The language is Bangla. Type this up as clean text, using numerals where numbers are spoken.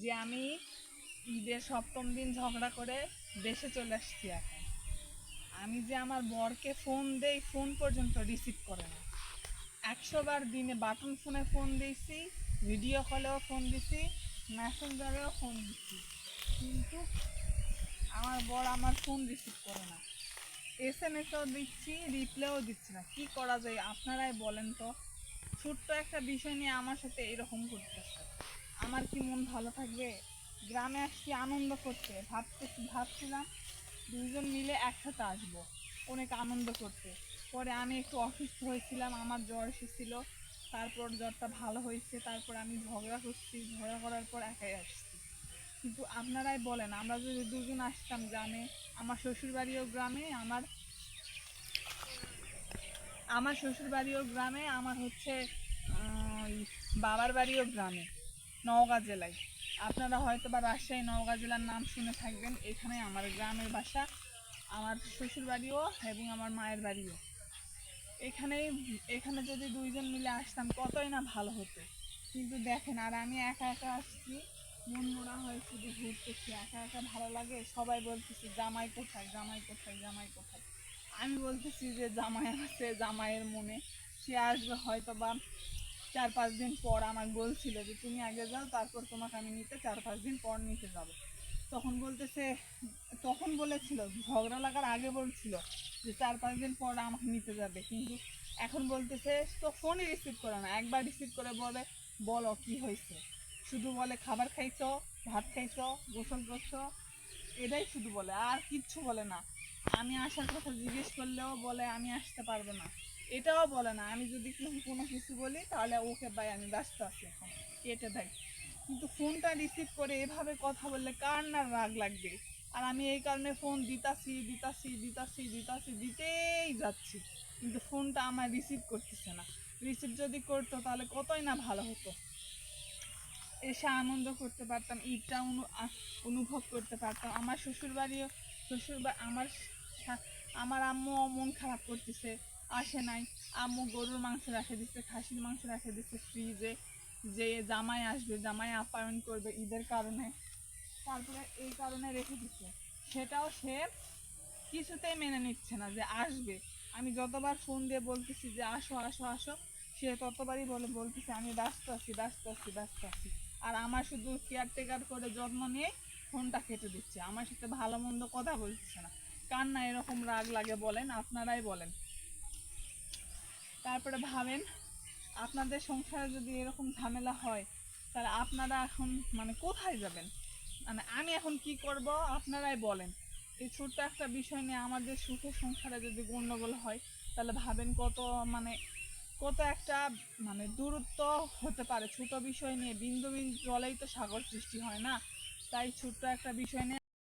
যে আমি ঈদের সপ্তম দিন ঝগড়া করে দেশে চলে আসছি। এখন আমি যে আমার বরকে ফোন দেই, ফোন পর্যন্ত রিসিভ করে না। 100 বার দিনে বাটন ফোনে ফোন দিয়েছি, ভিডিও কলেও ফোন দিছি, মেসেঞ্জারেও ফোন দিছি, কিন্তু আমার বর আমার ফোন রিসিভ করে না। SMS-ও দিচ্ছি, রিপ্লাইও দিচ্ছি না। কি করা যায় আপনারাই বলেন তো। ছোট্ট একটা বিষয় নিয়ে আমার সাথে এরকম করতেছে, আমার কি মন ভালো থাকবে? গ্রামে আসছি আনন্দ করতে, ভাবছিলাম দুইজন মিলে একসাথে আসবো অনেক আনন্দ করতে। পরে আমি একটু অসুস্থ হয়েছিলাম, আমার জ্বর এসেছিল, তারপর জ্বরটা ভালো হয়েছে, তারপর আমি ঝগড়া করছি, ঝগড়া করার পর একাই আসছি। কিন্তু আপনারাই বলেন, আমরা যদি দুজন আসতাম গ্রামে, আমার শ্বশুর বাড়িও গ্রামে, আমার আমার শ্বশুর বাড়িও গ্রামে, আমার হচ্ছে বাবার বাড়িও গ্রামে, নওগাঁ জেলায়। আপনারা হয়তো বা রাজশাহী নওগাঁ জেলার নাম শুনে থাকবেন। এখানে আমার গ্রামের বাসা, আমার শ্বশুর বাড়িও এবং আমার মায়ের বাড়িও এখানেই। এখানে যদি দুইজন মিলে আসতাম কতই না ভালো হতো। কিন্তু দেখেন, আর আমি একা একা আসছি, মন মরা হয়, শুধু ঘুরতেছি, একা একা ভালো লাগে। সবাই বলতেছে জামাই কোথায়, জামাই কোথায়, জামাই কোথায়। আমি বলতেছি যে জামাই আছে, জামাইয়ের মনে সে আসবে হয়তো বা 4-5 দিন পর। আমার বলছিল যে তুমি আগে যাও, তারপর তোমাকে আমি নিতে 4-5 দিন পর নিতে যাব। তখন বলতেছে, তখন বলেছিল ঝগড়া লাগার আগে বলছিল যে 4-5 দিন পর আমাকে নিতে যাবে, কিন্তু এখন বলতেছে তো ফোনই রিসিভ করে না। একবার রিসিভ করে বলে বলো কি হয়েছে, শুধু বলে খাবার খাইছো, ভাত খাইছো, গোসল করছো, এটাই শুধু বলে, আর কিচ্ছু বলে না। আমি আসার কথা জিজ্ঞেস করলেও বলে আমি আসতে পারবো না, এটাও বলে না। আমি যদি কোনো কিছু বলি তাহলে ওকে ভাই আমি ব্যস্ত আছি, এখন কেটে দেয়। কিন্তু ফোনটা রিসিভ করে এভাবে কথা বললে কার না রাগ লাগবে। আর আমি এই কারণে ফোন দিতাছি দিতাছি দিতাছি দিতাছি দিতেই যাচ্ছি, কিন্তু ফোনটা আমার রিসিভ করতেছে না। রিসিভ যদি করতো তাহলে কতই না ভালো হতো, এসে আনন্দ করতে পারতাম, ঈদটা অনুভব করতে পারতাম। আমার শ্বশুরবাড়িও আমার আমার আম্মু মন খারাপ করতেছে, আসে নাই। আম্মু গরুর মাংস রেখে দিচ্ছে, খাসির মাংস রেখে দিচ্ছে ফ্রিজে, যে জামাই আসবে, জামাই আপ্যায়ন করবে ঈদের কারণে, তারপরে এই কারণে রেখে দিচ্ছে। সেটাও সে কিছুতেই মেনে নিচ্ছে না যে আসবে। আমি যতবার ফোন দিয়ে বলতেছি যে আসো আসো আসো, সে ততবারই বলতেছে আমি ব্যস্ত আছি, ব্যস্ত আছি, ব্যস্ত আছি। আর আমার শুধু কেয়ারটেকার করে যত্ন নিয়ে ফোনটা কেটে দিচ্ছে, আমার সাথে ভালো মন্দ কথা বলতেছে না। কার না এরকম রাগ লাগে বলেন, আপনারাই বলেন। তারপরে ভাবেন, আপনাদের সংসারে যদি এরকম ঝামেলা হয়, তাহলে আপনারা এখন মানে কোথায় যাবেন? মানে আমি এখন কি করব আপনারাই বলেন। এই ছোট্ট একটা বিষয় নিয়ে আমাদের সুখের সংসারে যদি গন্ডগোল হয়, তাহলে ভাবেন কত মানে কত একটা মানে দূরত্ব হতে পারে। ছোট বিষয় নিয়ে বিন্দু বিন্দু জলেই তো সাগর সৃষ্টি হয় না। তাই ছোট্ট একটা বিষয় নিয়ে